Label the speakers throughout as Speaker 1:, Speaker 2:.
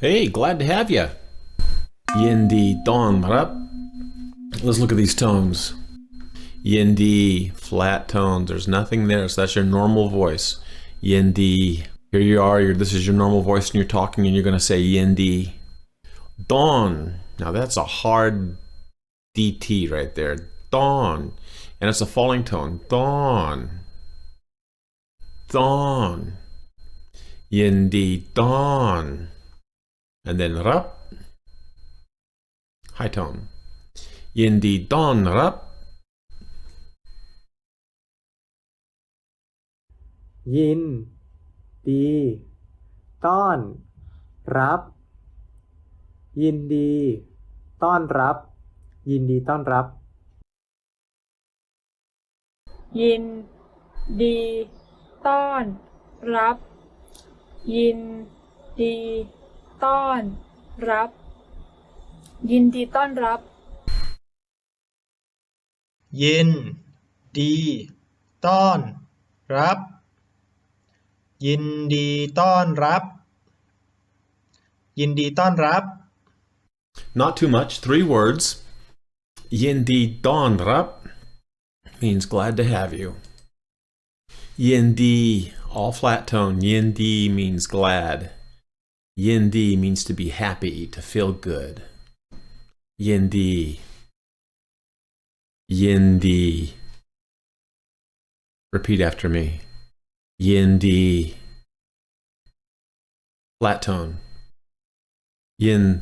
Speaker 1: Hey, glad to have you. Yindi don rap. Let's look at these tones. Yindi, flat tones. There's nothing there, so that's your normal voice. Yindi. Here you are. This is your normal voice, and you're talking, and you're going to say yindi. Don. Now that's a hard DT right there. Don. And it's a falling tone. Don. Don. Yindi don. And then rap. High tone. Yindi don rap.
Speaker 2: ยินดีต้อนรับยินดีต้อนรับยินดีต้อนรับ
Speaker 3: ยินดีต้อนรับยินดีต้อนรับยินดีต้อนรับ
Speaker 4: ยินดีต้อนรับยินดีต้อนรับยินดีต้อนรับ
Speaker 1: Not too much. 3 words. Yindi don rap means glad to have you. Yindi, all flat tone. Yindi means glad. Yindi means to be happy, to feel good. Yindi. Yindi. Repeat after me. Yindi. Flat tone. Yin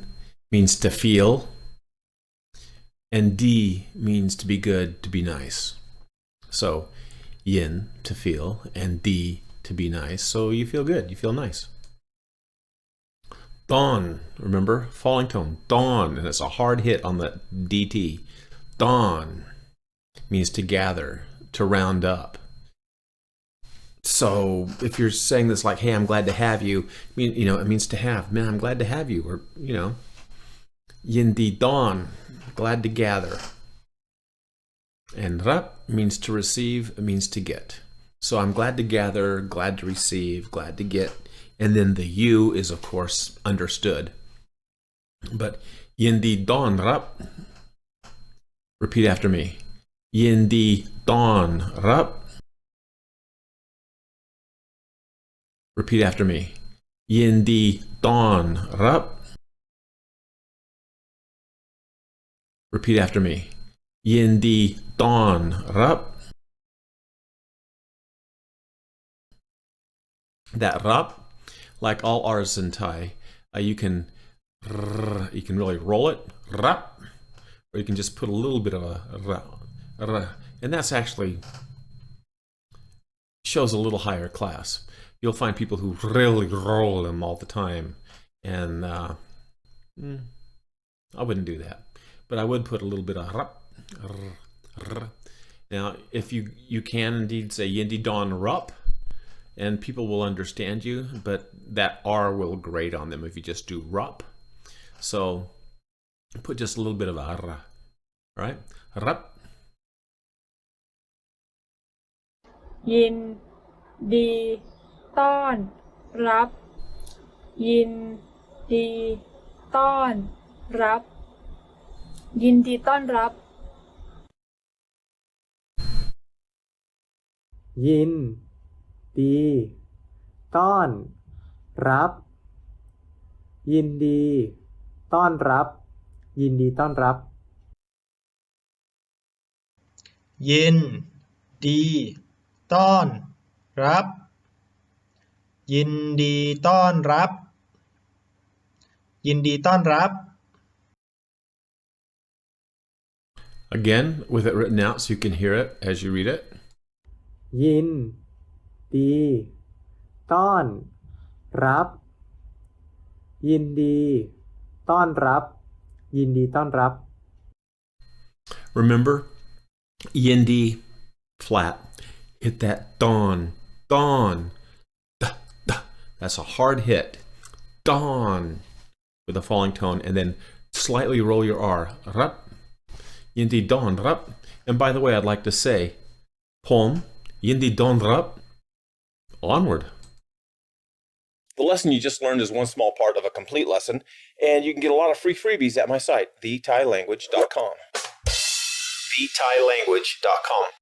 Speaker 1: means to feel, and di means to be good, to be nice. So yin, to feel, and di, to be nice. So you feel good, you feel nice. Dawn, remember? Falling tone. Dawn, and it's a hard hit on the DT. Dawn means to gather, to round up. So if you're saying this like, hey, I'm glad to have you, it means to have. Man, I'm glad to have you. Or, yindi dawn, glad to gather. And rap means to receive, it means to get. So I'm glad to gather, glad to receive, glad to get. And then the you is, of course, understood. But yindi dawn rap. Repeat after me. Yindi dawn rap. Repeat after me. Yindi don rap. Repeat after me. Yindi don rap. That rap, like all R's in Thai, you can really roll it, rap, or you can just put a little bit of a ra, and that's actually shows a little higher class. You'll find people who really roll them all the time, and I wouldn't do that, but I would put a little bit of rap. Now, if you can indeed say yindi don rup, and people will understand you, but that R will grate on them if you just do rup. So put just a little bit of a ra, right? Rup.
Speaker 3: ยินดีต้อนรับยินดีต้อนรับยินดีต้อนรับ
Speaker 2: ยินดีต้อนรับยินดีต้อนรับยินดีต้อนรับ
Speaker 4: ยินดีต้อนรับยินดีต้อนรับยินดีต้อนรับ
Speaker 1: Again, with it written out so you can hear it as you read it.
Speaker 2: ยินดีต้อนรับยินดีต้อนรับยินดีต้อนรับ
Speaker 1: Remember, yindi, flat. Hit that dawn, dawn. Duh, duh. That's a hard hit. Dawn with a falling tone, and then slightly roll your R. Rap. Yindi dawn, rap. And by the way, I'd like to say, poem, yindi dawn, rap. Onward. The lesson you just learned is one small part of a complete lesson, and you can get a lot of free freebies at my site, thetailanguage.com. thetailanguage.com